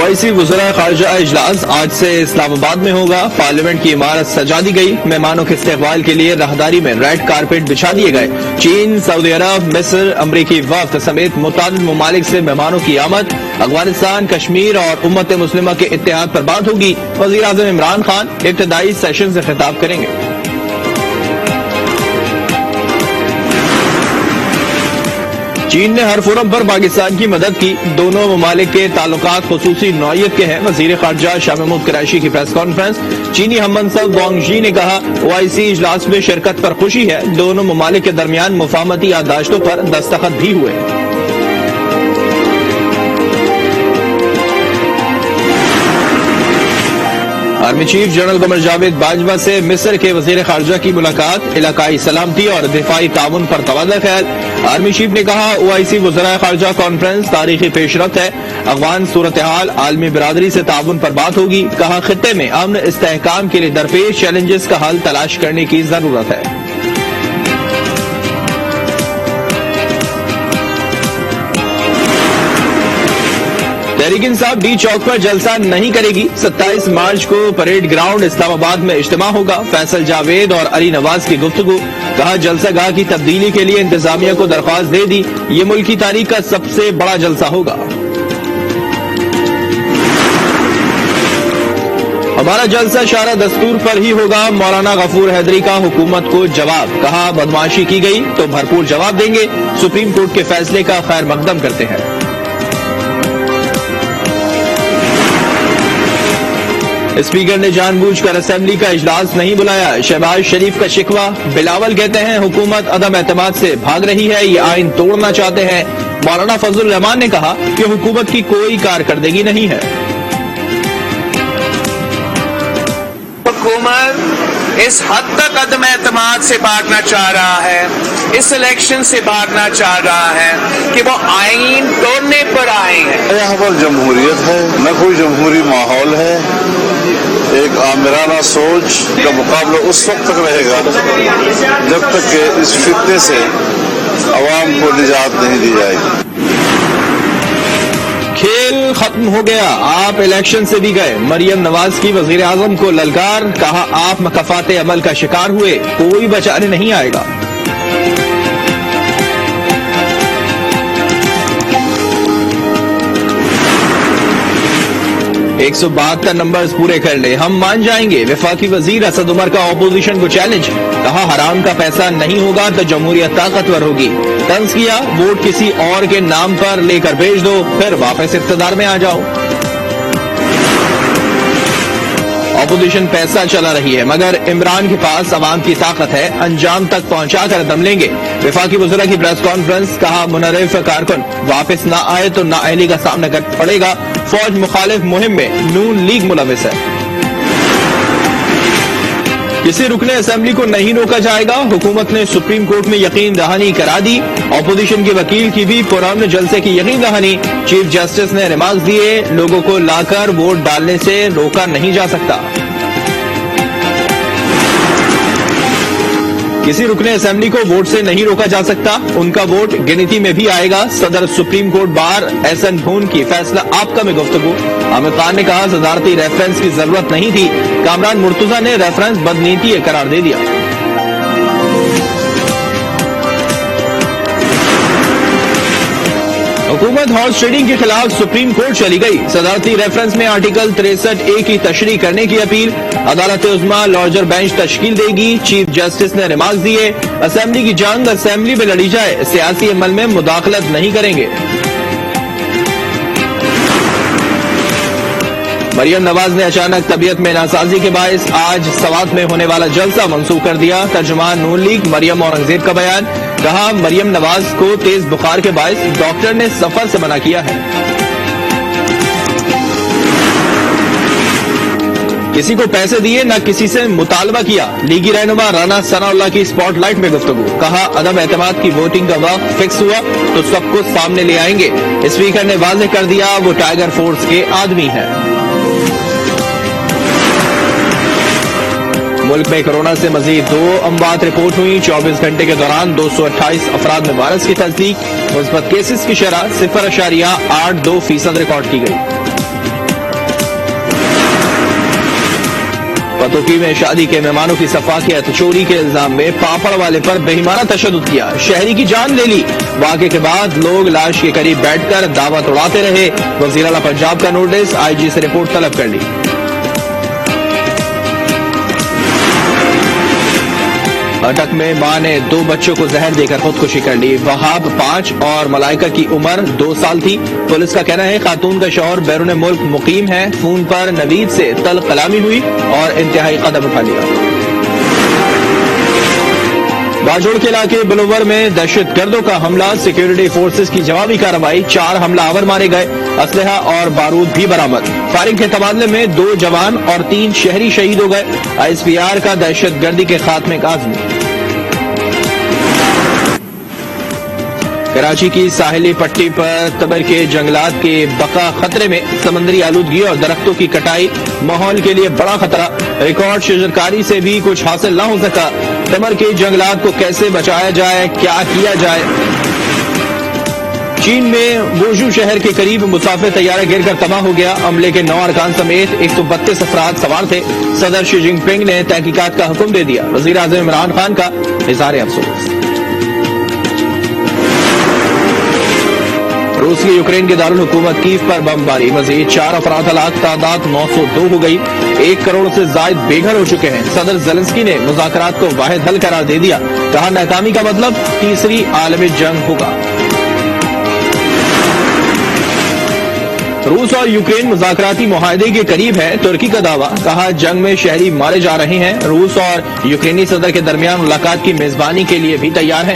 OIC वज़ीर ख़ारिजा इजलास आज से इस्लामाबाद में होगा। पार्लियामेंट की इमारत सजा दी गई। मेहमानों के इस्तकबाल के लिए राहदारी में रेड कारपेट बिछा दिए गए। चीन, सऊदी अरब, मिस्र, अमरीकी वफ्द समेत मुतालिद ममालिक से मेहमानों की आमद। अफगानिस्तान, कश्मीर और उम्मत मुस्लिमा के इत्तेहाद पर बात होगी। वज़ीर आज़म इमरान खान इब्तिदाई सेशन से खिताब करेंगे। चीन ने हर फोरम पर पाकिस्तान की मदद की। दोनों ममालिक के ताल्लुकात खुसूसी नौइयत के हैं। वज़ीर ख़ारिजा शाह महमूद कुरैशी की प्रेस कॉन्फ्रेंस। चीनी हम मनसब वांग ज़ी ने कहा, ओआईसी इजलास में शिरकत पर खुशी है। दोनों ममालिक के दरमियान मुफाहमती याददाश्तों पर दस्तखत भी हुए। Army chief general Qamar Javed Bajwa से मिस्र के वज़ीर ख़ारिजा की मुलाकात। इलाकाई सलामती और दिफाई ताउन पर तबादला ख्याल। आर्मी चीफ ने कहा, ओआईसी वज़ीर ख़ारिजा कॉन्फ्रेंस तारीखी पेशरफ्त है। अफ़गान सूरत हाल आलमी बिरादरी से ताउन पर बात होगी। कहा, खित्ते में अमन इस्तेहकाम के लिए दरपेश चैलेंजेस का हल तलाश करने की जरूरत है। तहरीक इंसाफ डी चौक पर जलसा नहीं करेगी। 27 मार्च को परेड ग्राउंड इस्लामाबाद में इज्तिमा होगा। फैसल जावेद और अली नवाज की गुफ्तगू। कहा, जलसा गाह की तब्दीली के लिए इंतजामिया को दरख्वास्त दे दी। ये मुल्क की तारीख का सबसे बड़ा जलसा होगा। हमारा जलसा शारा दस्तूर पर ही होगा। मौलाना गफूर हैदरी का हुकूमत को जवाब। कहा, बदमाशी की गई तो भरपूर जवाब देंगे। सुप्रीम कोर्ट के फैसले का खैर मकदम करते हैं। स्पीकर ने जानबूझकर असेंबली का इजलास नहीं बुलाया। शहबाज शरीफ का शिकवा। बिलावल कहते हैं, हुकूमत अदम एतमाद से भाग रही है। ये आइन तोड़ना चाहते हैं। मौलाना फजल रहमान ने कहा कि हुकूमत की कोई कारकर्दगी नहीं है। हुकूमत इस हद तक अदम एतमाद से भागना चाह रहा है, इस इलेक्शन से भागना चाह रहा है कि वो आइन तोड़ने पर आए हैं। यहाँ पर जमहूरियत है, न कोई जमहूरी माहौल है। एक आमिराना सोच का मुकाबला उस वक्त तक रहेगा जब तक कि इस फितने से अवाम को निजात नहीं दी जाएगी। खेल खत्म हो गया, आप इलेक्शन से भी गए। मरियम नवाज की वजीर आजम को ललकार। कहा, आप मकफाते अमल का शिकार हुए, कोई बचाने नहीं आएगा। 172 नंबर्स पूरे कर ले, हम मान जाएंगे। वफाकी वजीर असद उमर का ऑपोजिशन को चैलेंज। कहा, हराम का पैसा नहीं होगा तो जमहूरियत ताकतवर होगी। तंज किया, वोट किसी और के नाम पर लेकर भेज दो, फिर वापस इख्तिदार में आ जाओ। ऑपोजिशन पैसा चला रही है, मगर इमरान के पास अवाम की ताकत है। अंजाम तक पहुंचाकर दम लेंगे। वफाकी वज़ीरा की प्रेस कॉन्फ्रेंस। कहा, मुनर्रिफ कारकुन वापस न आए तो नाअहली का सामना कर पड़ेगा। फौज मुखालिफ मुहिम में नून लीग मुलविस है। किसी रुकने असेंबली को नहीं रोका जाएगा। हुकूमत ने सुप्रीम कोर्ट में यकीन दहानी करा दी। ऑपोजिशन के वकील की भी पुराने जलसे की यकीन दहानी। चीफ जस्टिस ने रिमार्क्स दिए, लोगों को लाकर वोट डालने से रोका नहीं जा सकता। किसी रुकने असेंबली को वोट से नहीं रोका जा सकता, उनका वोट गिनती में भी आएगा। सदर सुप्रीम कोर्ट बार एहसन भून की फैसला आपका में गुफ्तगू। आमिर खान ने कहा, सदारती रेफरेंस की जरूरत नहीं थी। कामरान मुर्तजा ने रेफरेंस बदनीति करार दे दिया। हुकूमत हॉर्स ट्रेडिंग के खिलाफ सुप्रीम कोर्ट चली गई। सदारती रेफरेंस में आर्टिकल 63A की तशरीह करने की अपील। अदालत उज़्मा लार्जर बेंच तश्कील देगी। चीफ जस्टिस ने रिमार्क दिए, असेंबली की जंग असेंबली में लड़ी जाए, सियासी अमल में मुदाखलत नहीं करेंगे। मरियम नवाज ने अचानक तबीयत में नासाजी के बायस आज सवात में होने वाला जलसा मंसूख कर दिया। तर्जुमान नून लीग मरियम औरंगजेब का बयान। कहा, मरियम नवाज को तेज बुखार के बायस डॉक्टर ने सफर से मना किया है। किसी को पैसे दिए, न किसी से मुतालबा किया। लीगी रहनुमा राना सनाउल्लाह की स्पॉटलाइट में गुफ्तगू। कहा, अदम एतमाद की वोटिंग का वक्त फिक्स हुआ तो सबको सामने ले आएंगे। स्पीकर ने वाज़ेह कर दिया, वो टाइगर फोर्स के आदमी हैं। मुल्क में कोरोना से मजीद 2 अमवात रिपोर्ट हुई। 24 घंटे के दौरान 228 अफराद में वायरस की तस्दीक। मुस्बत केसेस की शरह 0.82% रिकॉर्ड की गई। पतोकी में शादी के मेहमानों की सफाकियत चोरी के इल्जाम में पापड़ वाले पर बेईमाना तशद्दुद किया, शहरी की जान ले ली। वाक़े के बाद लोग लाश के करीब बैठकर दावत उड़ाते रहे। वज़ीर आला पंजाब का नोटिस, IG से रिपोर्ट तलब कर ली। अटक में मां ने 2 बच्चों को जहर देकर खुदकुशी कर ली। वहाब 5 और मलाइका की उम्र 2 साल थी। पुलिस का कहना है खातून का शौहर बैरून मुल्क मुकीम है। फोन पर नवीद से तल्ख कलामी हुई और इंतहाई कदम उठा लिया। बाजोड़ के इलाके बिलोवर में दहशतगर्दों का हमला, सिक्योरिटी फोर्सेस की जवाबी कार्रवाई, 4 हमलावर मारे गए, असलहा और बारूद भी बरामद। फायरिंग के तबादले में 2 जवान और 3 शहरी शहीद हो गए। ISPR का दहशतगर्दी के खात्मे का आज़म। कराची की साहिली पट्टी पर तबर के जंगलात के बका खतरे में, समंदरी आलूदगी और दरख्तों की कटाई माहौल के लिए बड़ा खतरा। रिकॉर्ड शजरकारी से भी कुछ हासिल न हो सका। तबर के जंगलात को कैसे बचाया जाए, क्या किया जाए। चीन में वुशू शहर के करीब मुसाफिर तैयारा गिरकर तबाह हो गया। अमले के 9 अरकान समेत 132 अफराद सवार थे। सदर शी जिनपिंग ने तहकीकात का हुक्म दे दिया। वजीर आज़म इमरान खान का इज़हार अफसोस। रूस की यूक्रेन के दारुल हुकूमत कीव पर बमबारी, मजीद 4 अफराद हलाक, तादाद 902 हो गई। 1 करोड़ से जायद बेघर हो चुके हैं। सदर ज़ेलेंस्की ने मुज़ाकरात को वाहिद हल करार दे दिया। कहा नाकामी का मतलब तीसरी आलमी जंग होगा। रूस और यूक्रेन मुज़ाकराती मुआहदे के करीब है, तुर्की का दावा। कहा जंग में शहरी मारे जा रहे हैं। रूस और यूक्रेनी सदर के दरमियान मुलाकात की मेजबानी के लिए भी तैयार है।